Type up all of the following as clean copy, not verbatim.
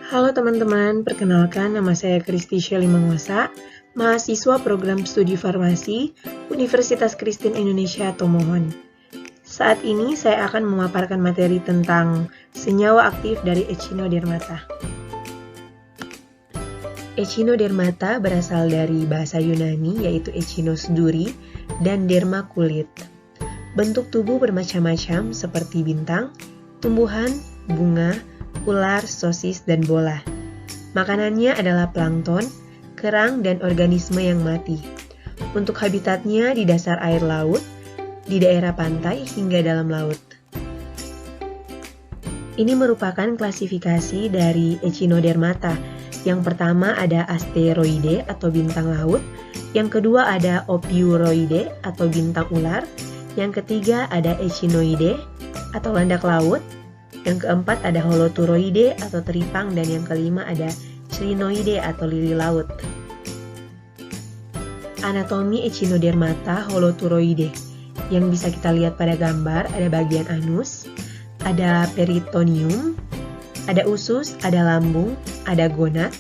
Halo teman-teman, perkenalkan nama saya Kristi Shelly Mangwasa, mahasiswa program studi farmasi Universitas Kristen Indonesia Tomohon. Saat ini saya akan memaparkan materi tentang senyawa aktif dari Echinodermata. Echinodermata berasal dari bahasa Yunani yaitu Echinos duri dan derma kulit. Bentuk tubuh bermacam-macam seperti bintang, tumbuhan, bunga, ular, sosis, dan bola. Makanannya adalah plankton, kerang, dan organisme yang mati. Untuk habitatnya di dasar air laut, di daerah pantai hingga dalam laut. Ini merupakan klasifikasi dari Echinodermata. Yang pertama ada Asteroide atau bintang laut, yang kedua ada Ophiuroide atau bintang ular, yang ketiga ada Echinoide atau landak laut, yang keempat ada Holoturoide atau teripang, dan yang kelima ada Crinoide atau lili laut. Anatomi Echinodermata Holoturoide yang bisa kita lihat pada gambar ada bagian anus, ada peritoneum, ada usus, ada lambung, ada gonad,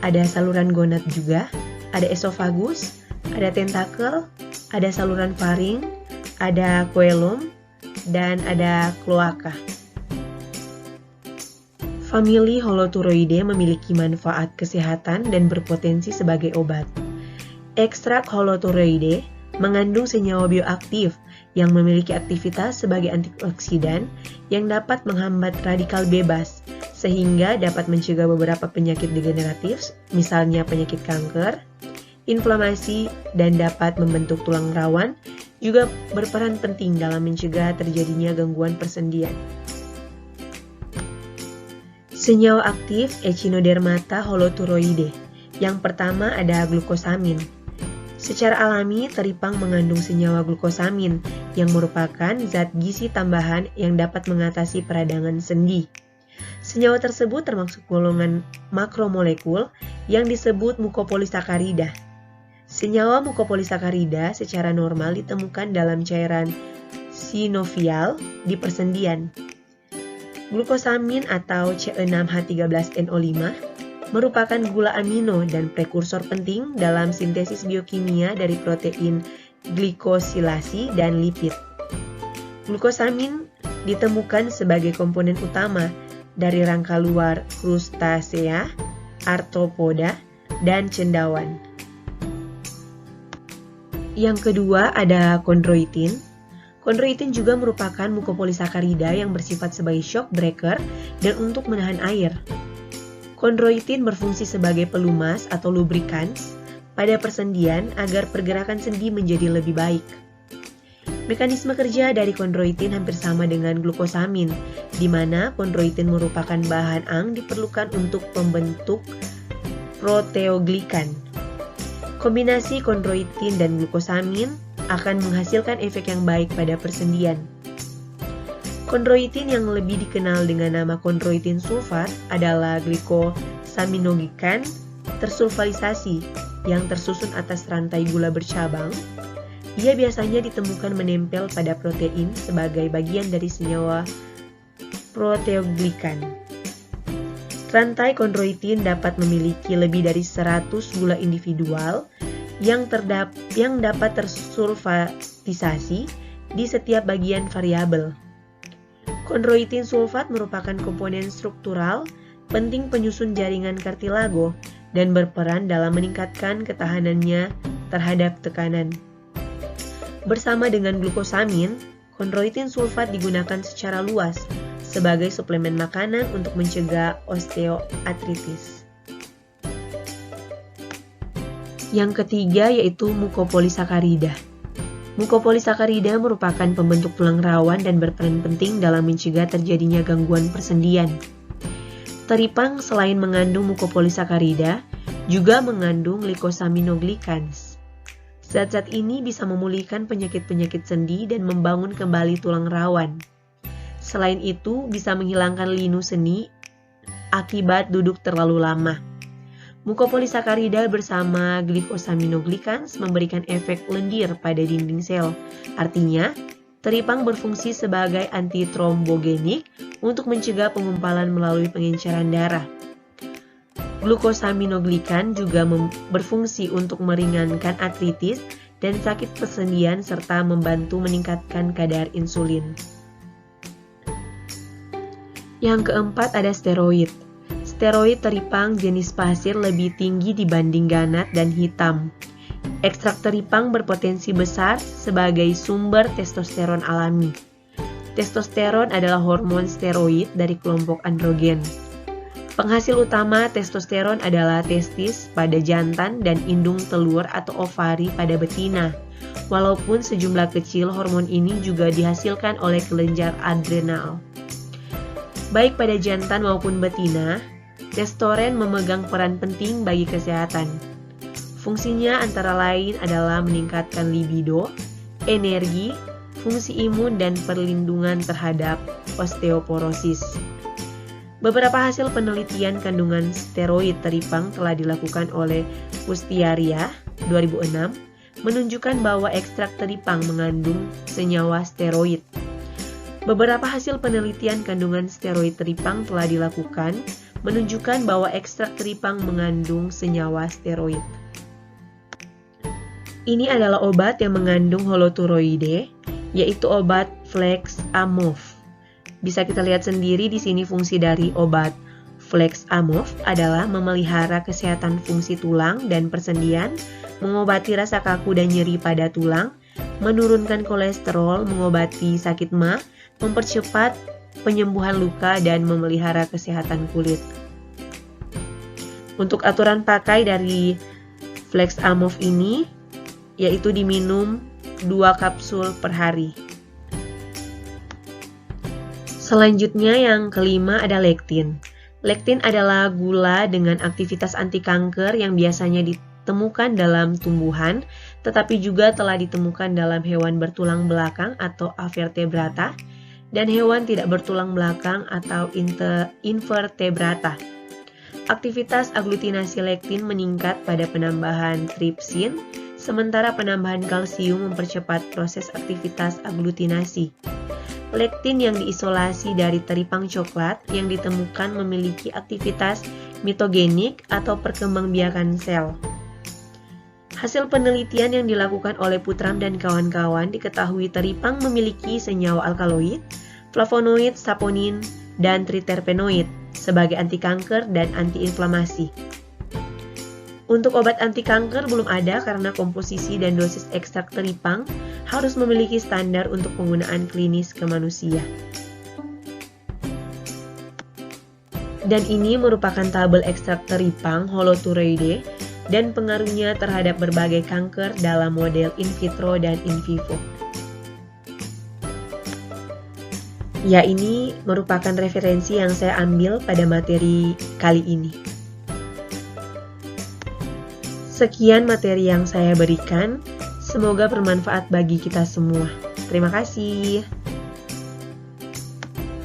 ada saluran gonad juga, ada esofagus, ada tentakel, ada saluran faring, ada coelom, dan ada kloaka. Famili Holoturoide memiliki manfaat kesehatan dan berpotensi sebagai obat. Ekstrak Holoturoide mengandung senyawa bioaktif yang memiliki aktivitas sebagai antioksidan yang dapat menghambat radikal bebas, sehingga dapat mencegah beberapa penyakit degeneratif, misalnya penyakit kanker, inflamasi, dan dapat membentuk tulang rawan, juga berperan penting dalam mencegah terjadinya gangguan persendian. Senyawa aktif Echinodermata Holoturoide. Yang pertama ada glukosamin. Secara alami, teripang mengandung senyawa glukosamin yang merupakan zat gizi tambahan yang dapat mengatasi peradangan sendi. Senyawa tersebut termasuk golongan makromolekul yang disebut mukopolisakarida. Senyawa mukopolisakarida secara normal ditemukan dalam cairan sinovial di persendian. Glukosamin atau C6H13NO5 merupakan gula amino dan prekursor penting dalam sintesis biokimia dari protein glikosilasi dan lipid. Glukosamin ditemukan sebagai komponen utama dari rangka luar krustasea, arthropoda, dan cendawan. Yang kedua ada kondroitin. Kondroitin juga merupakan mukopolisakarida yang bersifat sebagai shock breaker dan untuk menahan air. Kondroitin berfungsi sebagai pelumas atau lubrikans pada persendian agar pergerakan sendi menjadi lebih baik. Mekanisme kerja dari kondroitin hampir sama dengan glukosamin, di mana kondroitin merupakan bahan ang diperlukan untuk membentuk proteoglikan. Kombinasi kondroitin dan glukosamin akan menghasilkan efek yang baik pada persendian. Kondroitin yang lebih dikenal dengan nama kondroitin sulfat adalah glikosaminoglikan tersulfalisasi yang tersusun atas rantai gula bercabang. Ia biasanya ditemukan menempel pada protein sebagai bagian dari senyawa proteoglikan. Rantai kondroitin dapat memiliki lebih dari 100 gula individual yang dapat tersulfatisasi di setiap bagian variabel. Kondroitin sulfat merupakan komponen struktural penting penyusun jaringan kartilago dan berperan dalam meningkatkan ketahanannya terhadap tekanan. Bersama dengan glukosamin, kondroitin sulfat digunakan secara luas sebagai suplemen makanan untuk mencegah osteoartritis. Yang ketiga yaitu mukopolisakarida. Mukopolisakarida merupakan pembentuk tulang rawan dan berperan penting dalam mencegah terjadinya gangguan persendian. Teripang selain mengandung mukopolisakarida, juga mengandung glikosaminoglikans. Zat-zat ini bisa memulihkan penyakit-penyakit sendi dan membangun kembali tulang rawan. Selain itu, bisa menghilangkan linu sendi akibat duduk terlalu lama. Mukopolisakarida bersama glikosaminoglikans memberikan efek lendir pada dinding sel. Artinya, teripang berfungsi sebagai antitrombogenik untuk mencegah pengumpalan melalui pengenceran darah. Glukosaminoglikan juga berfungsi untuk meringankan artritis dan sakit persendian serta membantu meningkatkan kadar insulin. Yang keempat ada steroid. Steroid teripang jenis pasir lebih tinggi dibanding ganat dan hitam. Ekstrak teripang berpotensi besar sebagai sumber testosteron alami. Testosteron adalah hormon steroid dari kelompok androgen. Penghasil utama testosteron adalah testis pada jantan dan indung telur atau ovari pada betina. Walaupun sejumlah kecil hormon ini juga dihasilkan oleh kelenjar adrenal. Baik pada jantan maupun betina, testosteron memegang peran penting bagi kesehatan. Fungsinya antara lain adalah meningkatkan libido, energi, fungsi imun, dan perlindungan terhadap osteoporosis. Beberapa hasil penelitian kandungan steroid teripang telah dilakukan oleh Pustiaria 2006 menunjukkan bahwa ekstrak teripang mengandung senyawa steroid. Beberapa hasil penelitian kandungan steroid teripang telah dilakukan menunjukkan bahwa ekstrak teripang mengandung senyawa steroid. Ini adalah obat yang mengandung holoturoide, yaitu obat Flexamov. Bisa kita lihat sendiri di sini fungsi dari obat Flexamov adalah memelihara kesehatan fungsi tulang dan persendian, mengobati rasa kaku dan nyeri pada tulang, menurunkan kolesterol, mengobati sakit MA, mempercepat penyembuhan luka, dan memelihara kesehatan kulit. Untuk aturan pakai dari Flexamov ini, yaitu diminum 2 kapsul per hari. Selanjutnya yang kelima ada lektin. Lektin adalah gula dengan aktivitas anti kanker yang biasanya ditemukan dalam tumbuhan, tetapi juga telah ditemukan dalam hewan bertulang belakang atau avertebrata dan hewan tidak bertulang belakang atau invertebrata. Aktivitas aglutinasi lektin meningkat pada penambahan tripsin, sementara penambahan kalsium mempercepat proses aktivitas aglutinasi. Lektin yang diisolasi dari teripang coklat yang ditemukan memiliki aktivitas mitogenik atau perkembangbiakan sel. Hasil penelitian yang dilakukan oleh Putram dan kawan-kawan diketahui teripang memiliki senyawa alkaloid, flavonoid, saponin, dan triterpenoid sebagai anti kanker dan antiinflamasi. Untuk obat anti kanker belum ada karena komposisi dan dosis ekstrak teripang harus memiliki standar untuk penggunaan klinis ke manusia. Dan ini merupakan tabel ekstrak teripang holoturoide dan pengaruhnya terhadap berbagai kanker dalam model in vitro dan in vivo. Ya, ini merupakan referensi yang saya ambil pada materi kali ini. Sekian materi yang saya berikan, semoga bermanfaat bagi kita semua. Terima kasih.